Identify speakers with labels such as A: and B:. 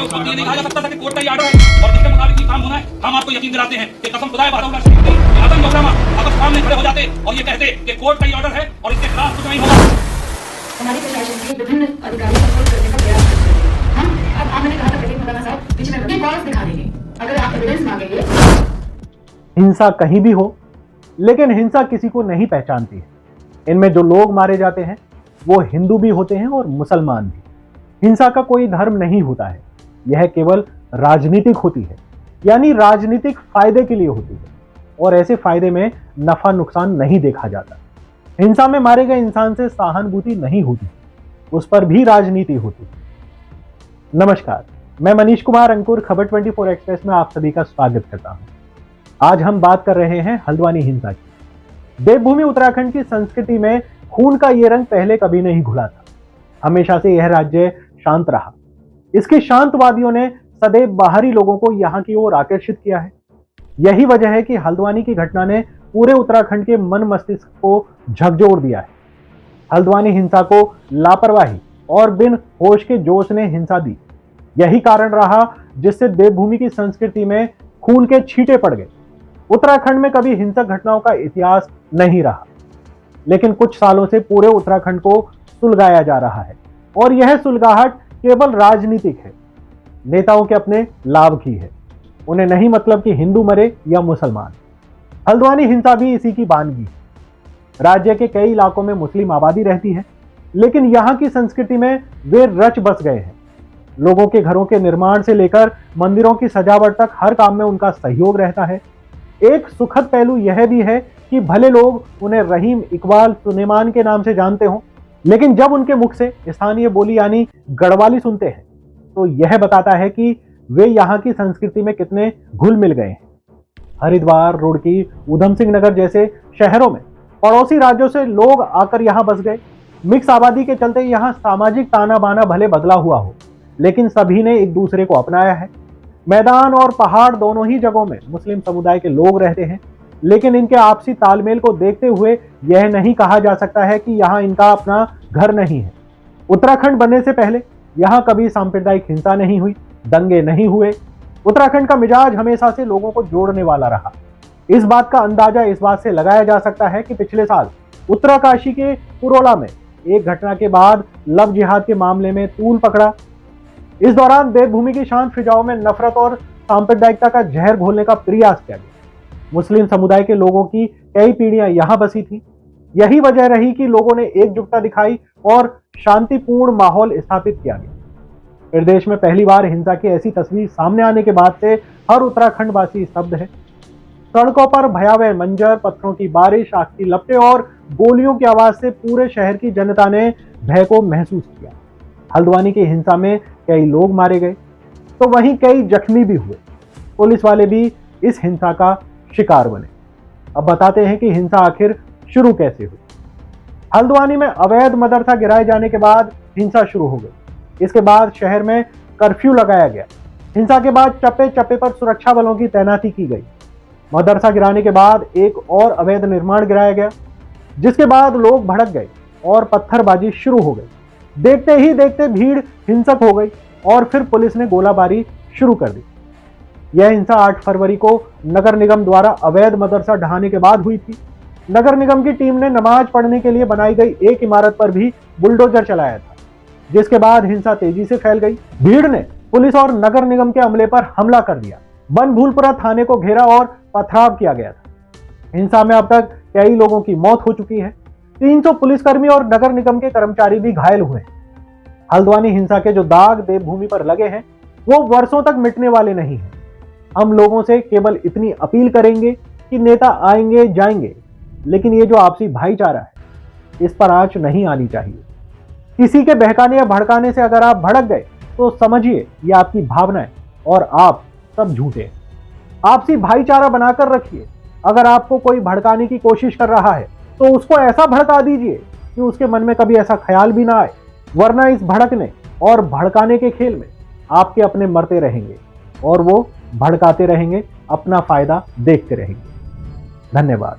A: उस वक्त ये नहीं कहा जा सकता था कि कोर्ट का ये ऑर्डर है और जिसके मुताबिक ये काम होना है। हम आपको यकीन दिलाते हैं कि कसम खुदा बादशाह शरीफ की आदम योद्धा अगर सामने खड़े हो जाते और ये कहते कि कोर्ट का ये ऑर्डर है और इसके खिलाफ कुछ नहीं होगा।
B: हमारी प्रशासन के विभिन्न अधिकारियों को फोर्स करने का प्रयास करते हैं। हम अब मैंने कहा था प्रदीप मौलाना साहब बीच में कॉल्स दिखा देंगे अगर आप एविडेंस मांगेंगे।
C: हिंसा कहीं भी हो, लेकिन हिंसा किसी को नहीं पहचानती है। इनमें जो लोग मारे जाते हैं वो हिंदू भी होते हैं और मुसलमान भी। हिंसा का कोई धर्म नहीं होता है, यह केवल राजनीतिक होती है, यानी राजनीतिक फायदे के लिए होती है और ऐसे फायदे में नफा नुकसान नहीं देखा जाता। हिंसा में मारे गए इंसान से सहानुभूति नहीं होती, उस पर भी राजनीति होती है। नमस्कार, मैं मनीष कुमार अंकुर खबर 24 एक्सप्रेस में आप सभी का स्वागत करता हूं। आज हम बात कर रहे हैं हल्द्वानी हिंसा की। देवभूमि उत्तराखंड की संस्कृति में खून का ये रंग पहले कभी नहीं घुला था। हमेशा से यह राज्य शांत रहा। इसके शांतवादियों ने सदैव बाहरी लोगों को यहाँ की ओर आकर्षित किया है। यही वजह है कि हल्द्वानी की घटना ने पूरे उत्तराखंड के मन मस्तिष्क को झकझोर दिया है। हल्द्वानी हिंसा को लापरवाही और बिन होश के जोश ने हिंसा दी। यही कारण रहा जिससे देवभूमि की संस्कृति में खून के छींटे पड़ गए। उत्तराखंड में कभी हिंसक घटनाओं का इतिहास नहीं रहा, लेकिन कुछ सालों से पूरे उत्तराखंड को सुलगाया जा रहा है और यह सुलगाहट केवल राजनीतिक है। नेताओं के अपने लाभ की है, उन्हें नहीं मतलब कि हिंदू मरे या मुसलमान। हल्द्वानी हिंसा भी इसी की बानगी है। राज्य के कई इलाकों में मुस्लिम आबादी रहती है, लेकिन यहाँ की संस्कृति में वे रच बस गए हैं। लोगों के घरों के निर्माण से लेकर मंदिरों की सजावट तक हर काम में उनका सहयोग रहता है। एक सुखद पहलू यह भी है कि भले लोग उन्हें रहीम, इकबाल, सुलेमान के नाम से जानते हों, लेकिन जब उनके मुख से स्थानीय बोली यानी गढ़वाली सुनते हैं तो यह बताता है कि वे यहाँ की संस्कृति में कितने घुल मिल गए हैं। हरिद्वार, रुड़की, उधम सिंह नगर जैसे शहरों में पड़ोसी राज्यों से लोग आकर यहाँ बस गए। मिक्स आबादी के चलते यहाँ सामाजिक ताना बाना भले बदला हुआ हो, लेकिन सभी ने एक दूसरे को अपनाया है। मैदान और पहाड़ दोनों ही जगहों में मुस्लिम समुदाय के लोग रहते हैं, लेकिन इनके आपसी तालमेल को देखते हुए यह नहीं कहा जा सकता है कि यहाँ इनका अपना घर नहीं है। उत्तराखंड बनने से पहले यहाँ कभी सांप्रदायिक हिंसा नहीं हुई, दंगे नहीं हुए। उत्तराखंड का मिजाज हमेशा से लोगों को जोड़ने वाला रहा। इस बात का अंदाजा इस बात से लगाया जा सकता है कि पिछले साल उत्तराकाशी के पुरोला में एक घटना के बाद लव जिहाद के मामले में तूल पकड़ा। इस दौरान देवभूमि की शांत फिजाओं में नफरत और सांप्रदायिकता का जहर घोलने का प्रयास किया गया। मुस्लिम समुदाय के लोगों की कई पीढ़ियां यहां बसी थी। यही वजह रही कि लोगों ने एकजुटता दिखाई और शांतिपूर्ण माहौल स्थापित किया गया। फिर देश में पहली बार हिंसा की ऐसी तस्वीर सामने आने के बाद से हर उत्तराखंड वासी स्तब्ध है। सड़कों पर भयावह मंजर, पत्थरों की बारिश, आग की लपटें और गोलियों की आवाज से पूरे शहर की जनता ने भय को महसूस किया। हल्द्वानी की हिंसा में कई लोग मारे गए तो वहीं कई जख्मी भी हुए। पुलिस वाले भी इस हिंसा का शिकार बने। अब बताते हैं कि हिंसा आखिर शुरू कैसे हुई। हल्द्वानी में अवैध मदरसा गिराए जाने के बाद हिंसा शुरू हो गई। इसके बाद शहर में कर्फ्यू लगाया गया। हिंसा के बाद चप्पे चप्पे पर सुरक्षा बलों की तैनाती की गई। मदरसा गिराने के बाद एक और अवैध निर्माण गिराया गया, जिसके बाद लोग भड़क गए और पत्थरबाजी शुरू हो गई। देखते ही देखते भीड़ हिंसक हो गई और फिर पुलिस ने गोलाबारी शुरू कर दी। यह हिंसा 8 फरवरी को नगर निगम द्वारा अवैध मदरसा ढहाने के बाद हुई थी। नगर निगम की टीम ने नमाज पढ़ने के लिए बनाई गई एक इमारत पर भी बुलडोजर चलाया था, जिसके बाद हिंसा तेजी से फैल गई। भीड़ ने पुलिस और नगर निगम के अमले पर हमला कर दिया। बनभूलपुरा थाने को घेरा और पथराव किया गया था। हिंसा में अब तक कई लोगों की मौत हो चुकी है। 300 पुलिसकर्मी और नगर निगम के कर्मचारी भी घायल हुए हैं। हल्द्वानी हिंसा के जो दाग देवभूमि पर लगे हैं वो वर्षों तक मिटने वाले नहीं हैं। हम लोगों से केवल इतनी अपील करेंगे कि नेता आएंगे जाएंगे, लेकिन ये जो आपसी भाईचारा है इस पर आंच नहीं आनी चाहिए। किसी के बहकाने या भड़काने से अगर आप भड़क गए तो समझिए ये आपकी भावना है और आप सब झूठे हैं। आपसी भाईचारा बनाकर रखिए। अगर आपको कोई भड़काने की कोशिश कर रहा है तो उसको ऐसा भड़का दीजिए कि उसके मन में कभी ऐसा ख्याल भी ना आए, वरना इस भड़कने और भड़काने के खेल में आपके अपने मरते रहेंगे और वो भड़काते रहेंगे, अपना फायदा देखते रहेंगे। धन्यवाद।